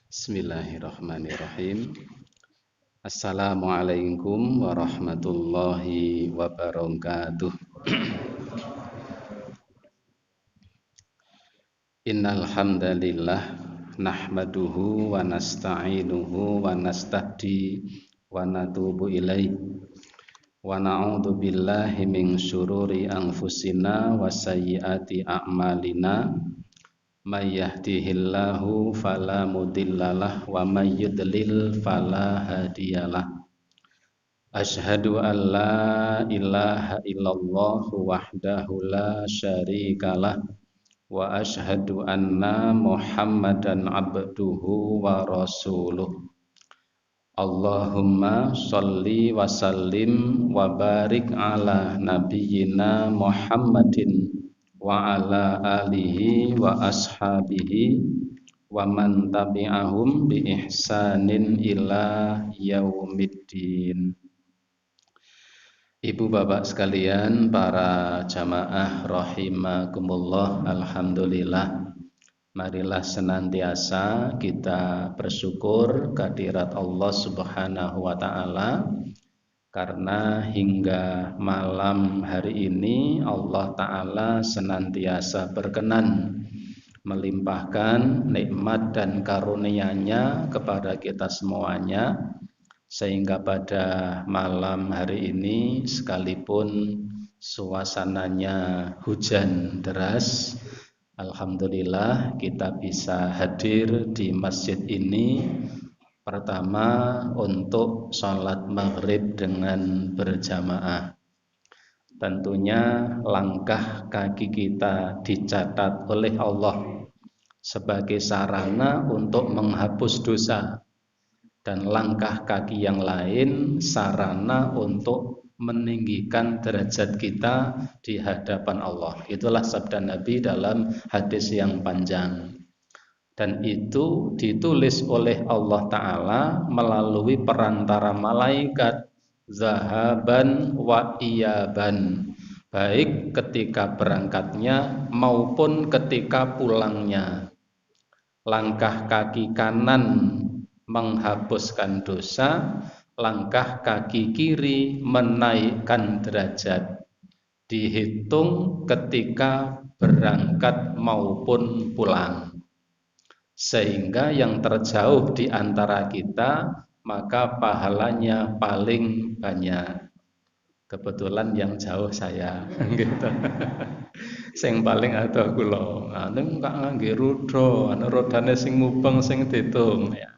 Bismillahirrahmanirrahim. Assalamualaikum warahmatullahi wabarakatuh. Innal hamdalillah nahmaduhu wa nasta'inuhu wa nastahdi wa natubu ilaih wa na'udzu billahi min syururi anfusina wa sayyiati a'malina. May yahdihillahu fala mudhillalah wa may yudlil fala hadiyalah. Asyhadu an la ilaha illallah wahdahu la syarikalah wa asyhadu anna Muhammadan abduhu wa rasuluh. Allahumma sholli wa sallim wa barik ala nabiyyina Muhammadin wa ala alihi wa ashabihi wa man tabi'ahum bi ihsanin ila yaumiddin. Ibu bapak sekalian, para jamaah rahimakumullah, alhamdulillah, marilah senantiasa kita bersyukur kehadirat Allah Subhanahu wa taala. Karena hingga malam hari ini Allah Ta'ala senantiasa berkenan melimpahkan nikmat dan karunia-Nya kepada kita semuanya, sehingga pada malam hari ini sekalipun suasananya hujan deras, alhamdulillah kita bisa hadir di masjid ini. Pertama, untuk sholat maghrib dengan berjamaah. Tentunya langkah kaki kita dicatat oleh Allah sebagai sarana untuk menghapus dosa, dan langkah kaki yang lain sarana untuk meninggikan derajat kita di hadapan Allah. Itulah sabda Nabi dalam hadis yang panjang. Dan itu ditulis oleh Allah Ta'ala melalui perantara malaikat zahaban wa iyaban, baik ketika berangkatnya maupun ketika pulangnya. Langkah kaki kanan menghapuskan dosa, langkah kaki kiri menaikkan derajat, dihitung ketika berangkat maupun pulang. Sehingga yang terjauh di antara kita maka pahalanya paling banyak. Kebetulan yang jauh saya gitu. Sing paling ada kula. Anu kok ngangge rudha, ana rodane sing mubeng sing diitung ya.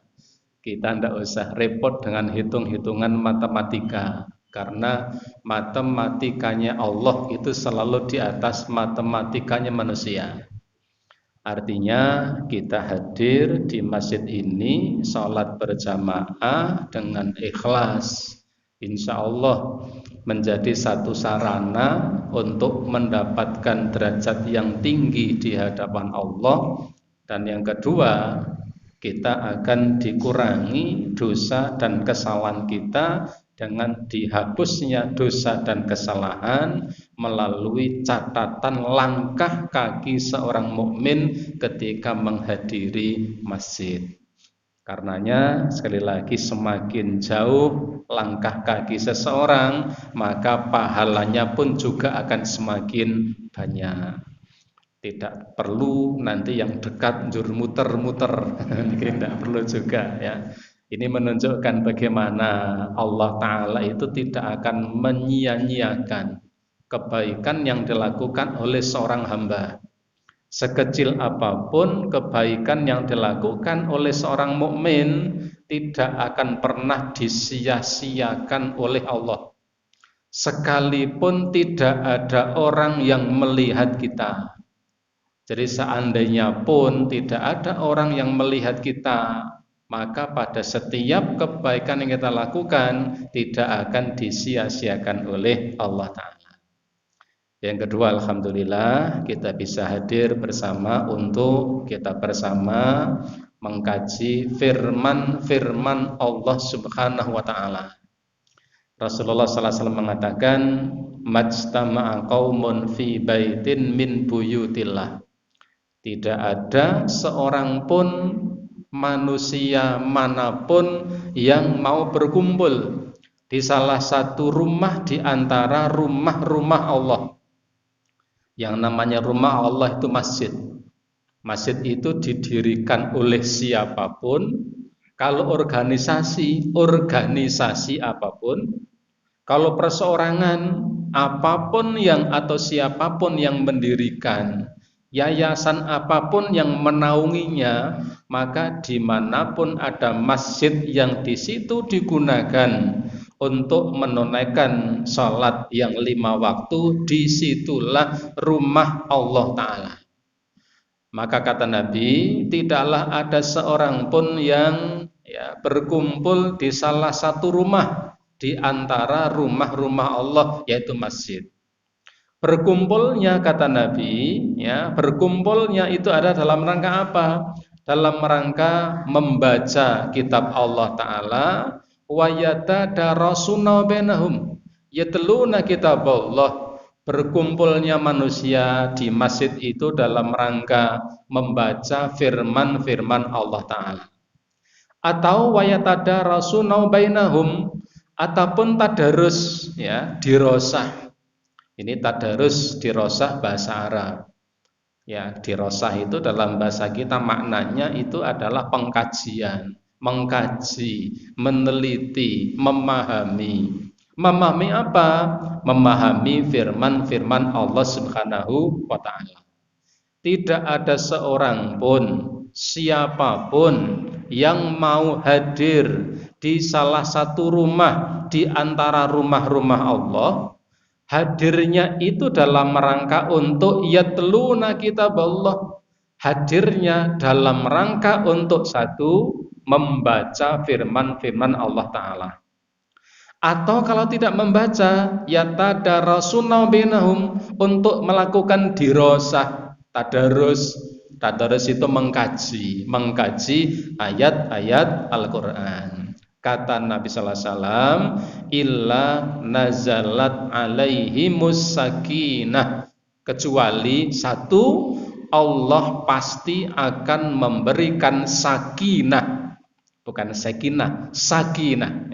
Kita ndak usah repot dengan hitung-hitungan matematika, karena matematikanya Allah itu selalu di atas matematikanya manusia. Artinya kita hadir di masjid ini sholat berjamaah dengan ikhlas, insya Allah menjadi satu sarana untuk mendapatkan derajat yang tinggi di hadapan Allah. Dan yang kedua, kita akan dikurangi dosa dan kesalahan kita dengan dihapusnya dosa dan kesalahan melalui catatan langkah kaki seorang mukmin ketika menghadiri masjid. Karenanya sekali lagi, semakin jauh langkah kaki seseorang, maka pahalanya pun juga akan semakin banyak. Tidak perlu nanti yang dekat jur muter-muter, tidak perlu juga ya. Ini menunjukkan bagaimana Allah Ta'ala itu tidak akan menyia-nyiakan kebaikan yang dilakukan oleh seorang hamba. Sekecil apapun kebaikan yang dilakukan oleh seorang mukmin tidak akan pernah disia-siakan oleh Allah. Sekalipun tidak ada orang yang melihat kita. Jadi seandainya pun tidak ada orang yang melihat kita, maka pada setiap kebaikan yang kita lakukan tidak akan disia-siakan oleh Allah Ta'ala. Yang kedua, alhamdulillah kita bisa hadir bersama untuk kita bersama mengkaji firman Allah Subhanahu wa Ta'ala. Rasulullah sallallahu alaihi wasallam mengatakan, majtama'a qaumun fi baitin min buyutillah. Tidak ada seorang pun manusia manapun yang mau berkumpul di salah satu rumah di antara rumah-rumah Allah. Yang namanya rumah Allah itu masjid. Masjid itu didirikan oleh siapapun. Kalau organisasi apapun, kalau perseorangan apapun yang atau siapapun yang mendirikan, yayasan apapun yang menaunginya, maka dimanapun ada masjid yang di situ digunakan untuk menunaikan sholat yang 5 waktu, disitulah rumah Allah Ta'ala. Maka kata Nabi, tidaklah ada seorang pun yang berkumpul di salah satu rumah di antara rumah-rumah Allah, yaitu masjid. Berkumpulnya kata Nabi, berkumpulnya itu ada dalam rangka apa? Dalam rangka membaca kitab Allah Ta'ala, wa yatadarasuna bainahum, yatluna kitab Allah. Berkumpulnya manusia di masjid itu dalam rangka membaca firman-firman Allah Ta'ala. Atau wa yatadarasuna bainahum, ataupun tadarus, dirosah. Ini tadarus dirosah bahasa Arab. Dirosah itu dalam bahasa kita maknanya itu adalah pengkajian, mengkaji, meneliti, memahami. Memahami apa? Memahami firman-firman Allah Subhanahu wa Ta'ala. Tidak ada seorang pun, siapapun yang mau hadir di salah satu rumah di antara rumah-rumah Allah, hadirnya itu dalam rangka untuk yatluna kitab Allah, hadirnya dalam rangka untuk satu, membaca firman-firman Allah Ta'ala. Atau kalau tidak membaca, yatadarasuna bainahum, untuk melakukan dirosah, tadarus. Tadarus itu mengkaji ayat-ayat Al-Qur'an. Kata Nabi sallallahu alaihi wasallam, illa nazalat alaihimus sakinah, kecuali satu, Allah pasti akan memberikan sakinah, bukan sakinah, sakinah,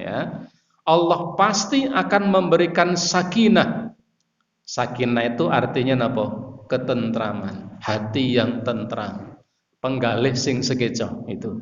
Allah pasti akan memberikan sakinah. Sakinah itu artinya apa? Ketentraman, hati yang tentram, penggalih sing sekeco itu.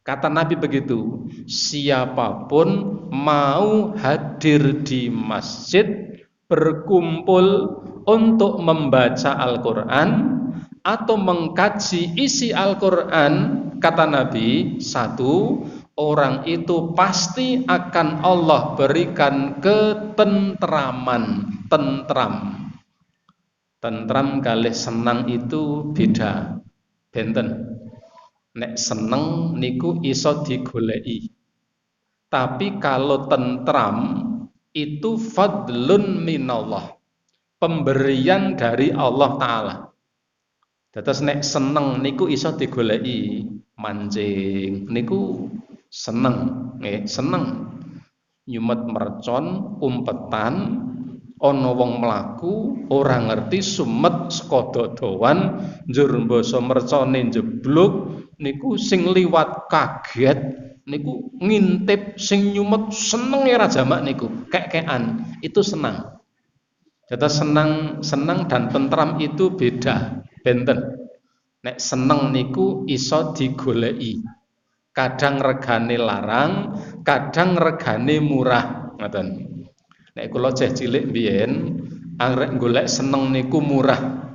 Kata Nabi begitu, siapapun mau hadir di masjid, berkumpul untuk membaca Al-Quran atau mengkaji isi Al-Quran, kata Nabi, satu, orang itu pasti akan Allah berikan ketentraman. Tentram kalih senang itu beda, benten. Nek seneng niku iso digoleki. Tapi kalau tentram itu fadlun minallah, pemberian dari Allah Ta'ala. Terus nek seneng niku iso digoleki, mancing niku seneng, seneng. Nyumet mercon, umpetan, ana wong mlaku ora ngerti sumet saka dodowan, njur mbasa mercone jeblok, niku sing liwat kaget, niku ngintip, sing nyumet seneng ra jamak niku, kek-kekan, itu senang. Jadi senang dan tentram itu beda, benten. Nek seneng niku iso digoleki. Kadang regane larang, kadang regane murah, ngoten. Nek kula ceh cilik biyen arek golek seneng niku murah.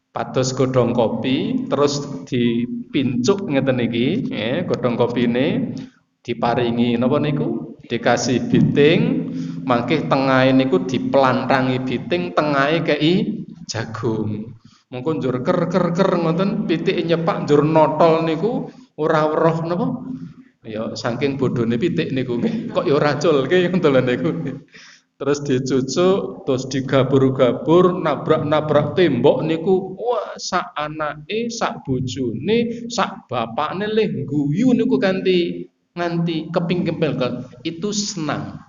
Pados godhong kopi terus dipincuk ngeten iki, godhong kopine diparingi napa niku? Dikasih biting, mangke tengahe niku dipelantrangi biting, tengahe kei jagung. Mengko njur ker ngoten, pitike nyepak njur notol niku ora weruh napa? Ya saking bodhone pitik niku nggih, kok ya ora culke ngoten lho niku. Terus dicucuk, terus digabur-gabur, nabrak-nabrak tembok niku, wah sak anake, sak bojone, sak bapakne leh guyu niku nganti keping-kempel. Itu senang.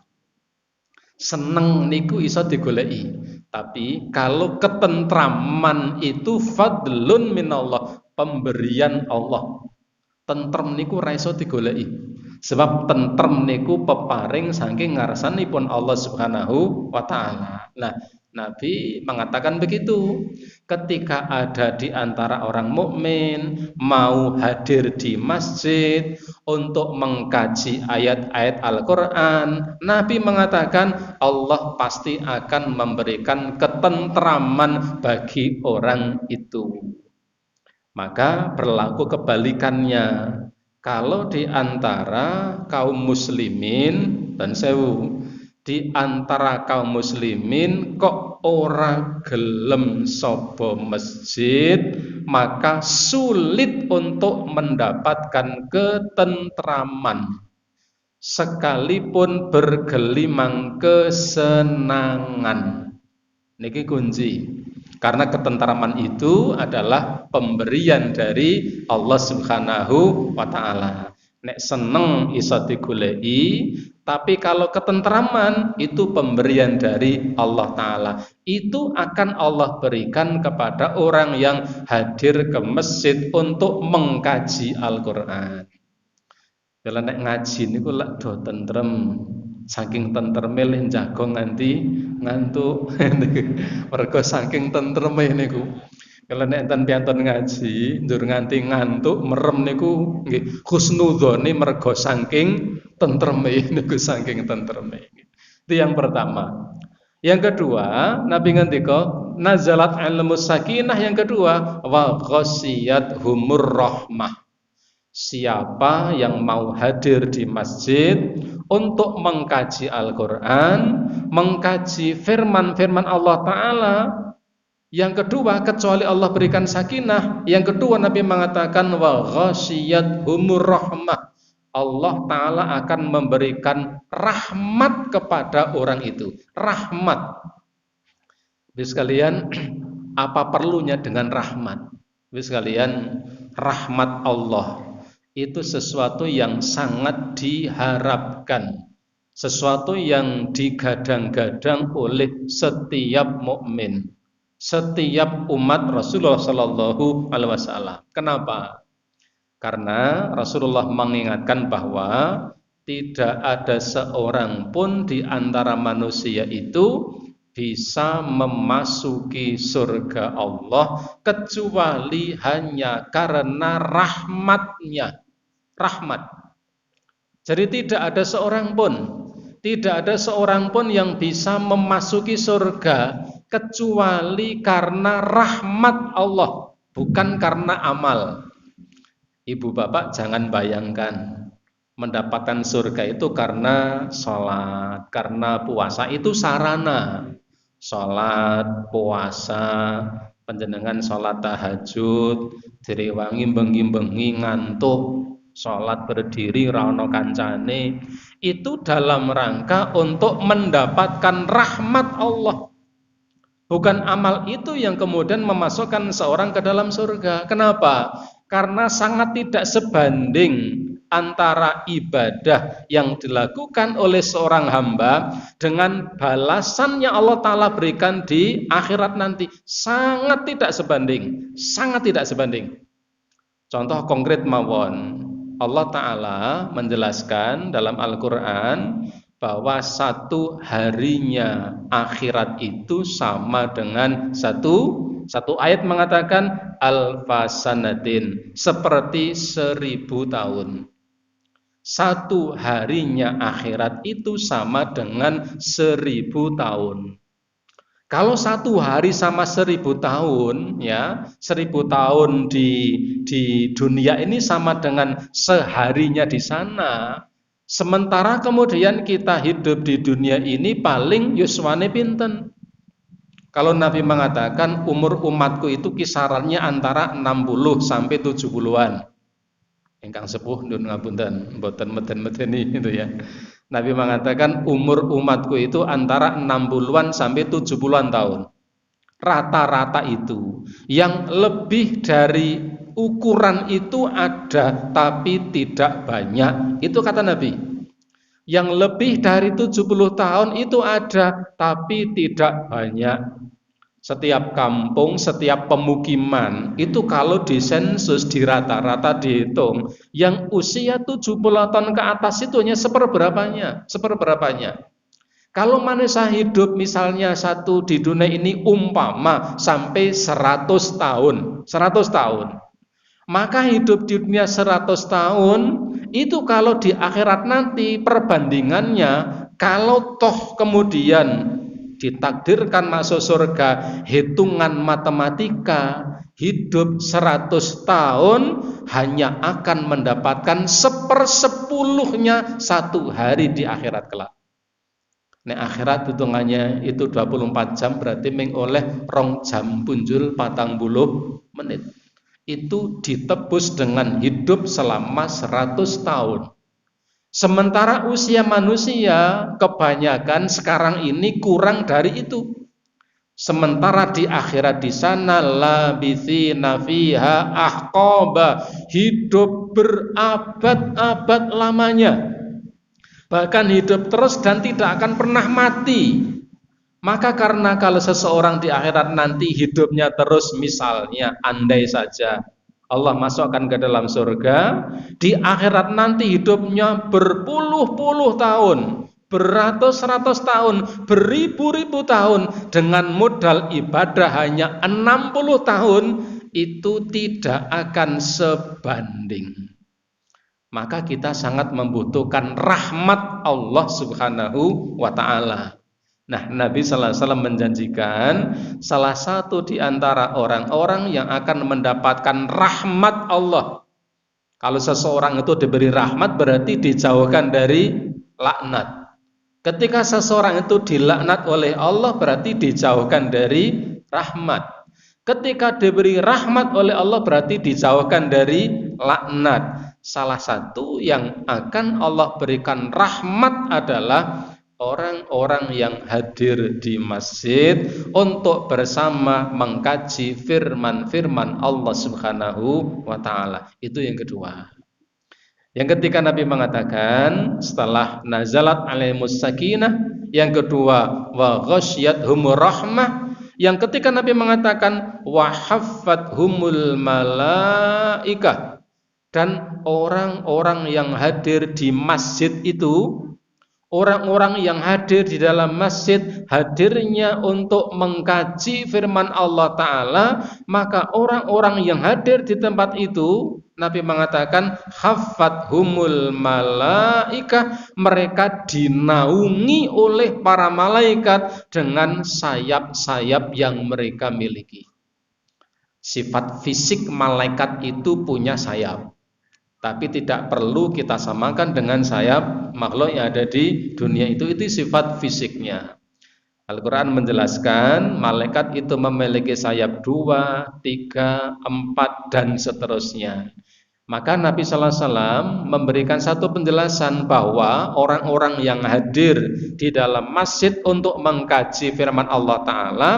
Seneng niku iso digoleki. Tapi kalau ketentraman itu fadlun minallah, pemberian Allah. Tentrem niku ra iso digoleki. Sebab tentrem niku peparing saking ngarsanipun Allah Subhanahu wa taala. Nah, Nabi mengatakan begitu. Ketika ada di antara orang mukmin mau hadir di masjid untuk mengkaji ayat-ayat Al-Qur'an, Nabi mengatakan Allah pasti akan memberikan ketentraman bagi orang itu. Maka berlaku kebalikannya. Kalau di antara kaum muslimin dan sewu, di antara kaum muslimin kok ora gelem sapa masjid, maka sulit untuk mendapatkan ketentraman sekalipun bergelimang kesenangan. Niki kunci. Karena ketentraman itu adalah pemberian dari Allah Subhanahu wa taala. Nek seneng iso digoleki, tapi kalau ketentraman itu pemberian dari Allah taala. Itu akan Allah berikan kepada orang yang hadir ke masjid untuk mengkaji Al-Qur'an. Kalau nek ngaji niku lek do tentrem. Saking tentreme leh jago nganti ngantuk. Mergo saking tentreme niku. Kalau nek enten piantun ngaji njur nganti ngantuk merem niku nggih husnudzone mergo saking tentreme niku saking tentreme. Itu yang pertama. Yang kedua, Nabi ngendika nazalat ilmus sakinah. Yang kedua, wa ghasyiyat humur rahmah. Siapa yang mau hadir di masjid untuk mengkaji Al-Qur'an, mengkaji firman-firman Allah taala, yang kedua kecuali Allah berikan sakinah, yang kedua Nabi mengatakan wa ghasyiyat humur rahmah. Allah taala akan memberikan rahmat kepada orang itu. Rahmat. Bis sekalian, apa perlunya dengan rahmat? Bis sekalian, rahmat Allah itu sesuatu yang sangat diharapkan, sesuatu yang digadang-gadang oleh setiap mukmin, setiap umat Rasulullah Sallallahu Alaihi Wasallam. Kenapa? Karena Rasulullah mengingatkan bahwa tidak ada seorang pun di antara manusia itu bisa memasuki surga Allah kecuali hanya karena rahmatnya. Rahmat. Jadi tidak ada seorang pun yang bisa memasuki surga kecuali karena rahmat Allah, bukan karena amal. Ibu bapak jangan bayangkan mendapatkan surga itu karena sholat, karena puasa. Itu sarana. Sholat, puasa, panjenengan sholat tahajud, direwangi bengi-bengi ngantuk, sholat berdiri ra ono kancane, itu dalam rangka untuk mendapatkan rahmat Allah. Bukan amal itu yang kemudian memasukkan seorang ke dalam surga. Kenapa? Karena sangat tidak sebanding antara ibadah yang dilakukan oleh seorang hamba dengan balasannya Allah Ta'ala berikan di akhirat nanti. Sangat tidak sebanding. Sangat tidak sebanding. Contoh konkret mawon, Allah Ta'ala menjelaskan dalam Al-Quran bahwa satu harinya akhirat itu sama dengan satu ayat mengatakan alfasanatin, seperti 1000 tahun. Satu harinya akhirat itu sama dengan 1000 tahun. Kalau satu hari sama 1000 tahun, ya 1000 tahun di dunia ini sama dengan seharinya di sana. Sementara kemudian kita hidup di dunia ini paling yuswane pinten. Kalau Nabi mengatakan umur umatku itu kisarannya antara 60 sampai 70-an. Ingkang sepuh nun ngapunten, mboten meden-medeni itu ya. Nabi mengatakan umur umatku itu antara 60-an sampai 70-an tahun. Rata-rata itu. Yang lebih dari ukuran itu ada tapi tidak banyak. Itu kata Nabi. Yang lebih dari 70 tahun itu ada tapi tidak banyak. Setiap kampung, setiap pemukiman itu kalau disensus, di rata-rata dihitung, yang usia 70 tahun ke atas itu hanya seperberapanya. Kalau manusia hidup misalnya satu di dunia ini umpama sampai 100 tahun, 100 tahun. Maka hidup di dunia 100 tahun itu kalau di akhirat nanti perbandingannya, kalau toh kemudian ditakdirkan masuk surga, hitungan matematika, hidup 100 tahun hanya akan mendapatkan 1/10-nya satu hari di akhirat kelak. Nek akhirat hitungannya itu 24 jam, berarti mengoleh 2 jam punjul 40 menit. Itu ditebus dengan hidup selama 100 tahun. Sementara usia manusia kebanyakan sekarang ini kurang dari itu. Sementara di akhirat di sana labithina fiha ahqaba, hidup berabad-abad lamanya. Bahkan hidup terus dan tidak akan pernah mati. Maka karena kalau seseorang di akhirat nanti hidupnya terus, misalnya andai saja Allah masukkan ke dalam surga, di akhirat nanti hidupnya berpuluh-puluh tahun, beratus-ratus tahun, beribu-ribu tahun, dengan modal ibadah hanya 60 tahun, itu tidak akan sebanding. Maka kita sangat membutuhkan rahmat Allah Subhanahu wa ta'ala. Nah, Nabi sallallahu alaihi wasallam menjanjikan salah satu di antara orang-orang yang akan mendapatkan rahmat Allah. Kalau seseorang itu diberi rahmat berarti dijauhkan dari laknat. Ketika seseorang itu dilaknat oleh Allah berarti dijauhkan dari rahmat. Ketika diberi rahmat oleh Allah berarti dijauhkan dari laknat. Salah satu yang akan Allah berikan rahmat adalah orang-orang yang hadir di masjid untuk bersama mengkaji firman-firman Allah Subhanahu wa ta'ala. Itu yang kedua. Yang ketiga Nabi mengatakan setelah nazalat alaihimus sakinah, yang kedua wa ghasyiyatuhumur rahmah, yang ketiga Nabi mengatakan wa haffathumul malaikah, dan orang-orang yang hadir di masjid itu, orang-orang yang hadir di dalam masjid, hadirnya untuk mengkaji firman Allah Ta'ala, maka orang-orang yang hadir di tempat itu, Nabi mengatakan haffathumul malaikah, mereka dinaungi oleh para malaikat dengan sayap-sayap yang mereka miliki. Sifat fisik malaikat itu punya sayap, tapi tidak perlu kita samakan dengan sayap makhluk yang ada di dunia itu sifat fisiknya. Al-Quran menjelaskan malaikat itu memiliki sayap 2, 3, 4 dan seterusnya. Maka Nabi sallallahu alaihi wasallam memberikan satu penjelasan bahwa orang-orang yang hadir di dalam masjid untuk mengkaji firman Allah Ta'ala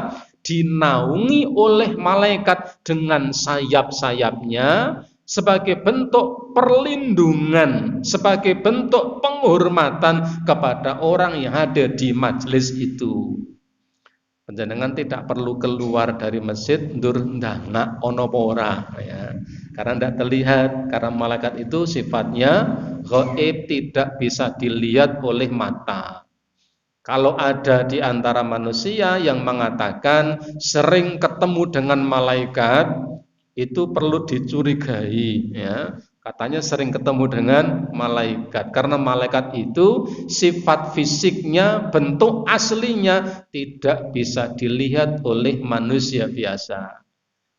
dinaungi oleh malaikat dengan sayap-sayapnya, sebagai bentuk perlindungan, sebagai bentuk penghormatan kepada orang yang hadir di majelis itu. Panjenengan tidak perlu keluar dari masjid ndur ndangak ono apa ora, ya. Karena tidak terlihat, karena malaikat itu sifatnya gaib, tidak bisa dilihat oleh mata. Kalau ada di antara manusia yang mengatakan sering ketemu dengan malaikat, itu perlu dicurigai, ya. Katanya sering ketemu dengan malaikat, karena malaikat itu sifat fisiknya, bentuk aslinya tidak bisa dilihat oleh manusia biasa.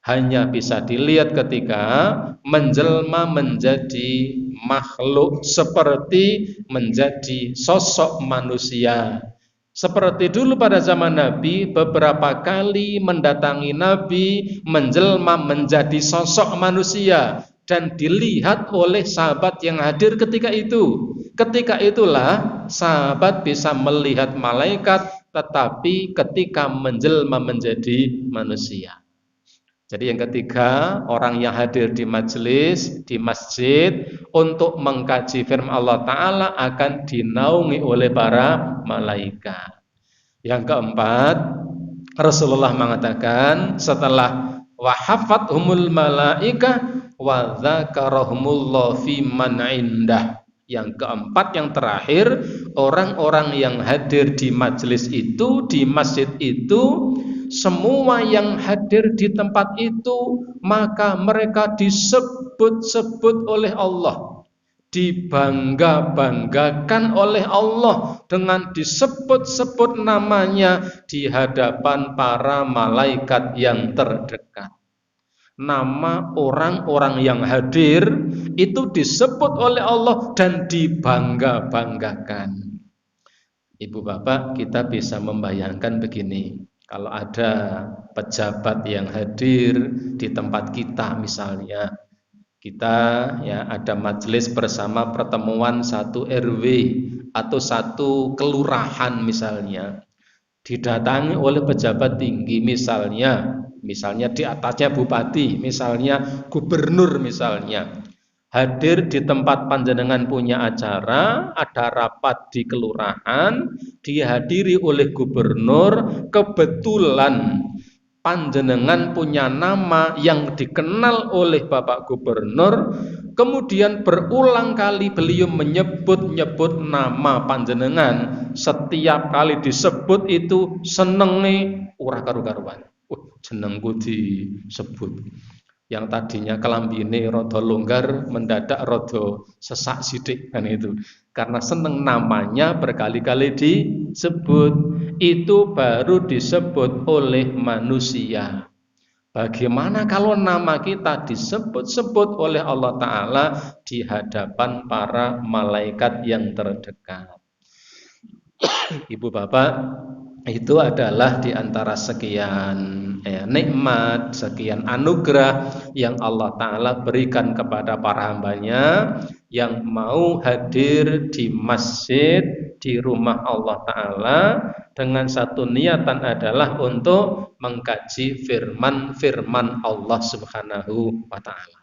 Hanya bisa dilihat ketika menjelma menjadi makhluk, seperti menjadi sosok manusia. Seperti dulu pada zaman Nabi, beberapa kali mendatangi Nabi, menjelma menjadi sosok manusia dan dilihat oleh sahabat yang hadir ketika itu. Ketika itulah sahabat bisa melihat malaikat, tetapi ketika menjelma menjadi manusia. Jadi yang ketiga, orang yang hadir di majelis, di masjid untuk mengkaji firman Allah Ta'ala akan dinaungi oleh para malaikat. Yang keempat, Rasulullah mengatakan setelah wahafathumul malaika wa dzakarahumullah fi man indah. Yang keempat, yang terakhir, orang-orang yang hadir di majelis itu, di masjid itu, semua yang hadir di tempat itu, maka mereka disebut-sebut oleh Allah, dibangga-banggakan oleh Allah dengan disebut-sebut namanya di hadapan para malaikat yang terdekat. Nama orang-orang yang hadir itu disebut oleh Allah dan dibangga-banggakan. Ibu bapak, kita bisa membayangkan begini, kalau ada pejabat yang hadir di tempat kita, misalnya kita ya ada majelis bersama pertemuan satu RW atau satu kelurahan misalnya, didatangi oleh pejabat tinggi, misalnya di atasnya bupati, misalnya gubernur, misalnya hadir di tempat panjenengan punya acara, ada rapat di kelurahan, dihadiri oleh gubernur, kebetulan panjenengan punya nama yang dikenal oleh Bapak Gubernur, kemudian berulang kali beliau menyebut-nyebut nama panjenengan, setiap kali disebut itu senenge ora karu-karuan. Jenengku disebut. Yang tadinya kelambine rada longgar mendadak rada sesak sidik kan itu. Karena seneng namanya berkali-kali disebut, itu baru disebut oleh manusia. Bagaimana kalau nama kita disebut-sebut oleh Allah Ta'ala di hadapan para malaikat yang terdekat? Ibu bapak, itu adalah di antara sekian nikmat, sekian anugerah yang Allah Ta'ala berikan kepada para hambanya yang mau hadir di masjid, di rumah Allah Ta'ala dengan satu niatan adalah untuk mengkaji firman-firman Allah Subhanahu wa Ta'ala.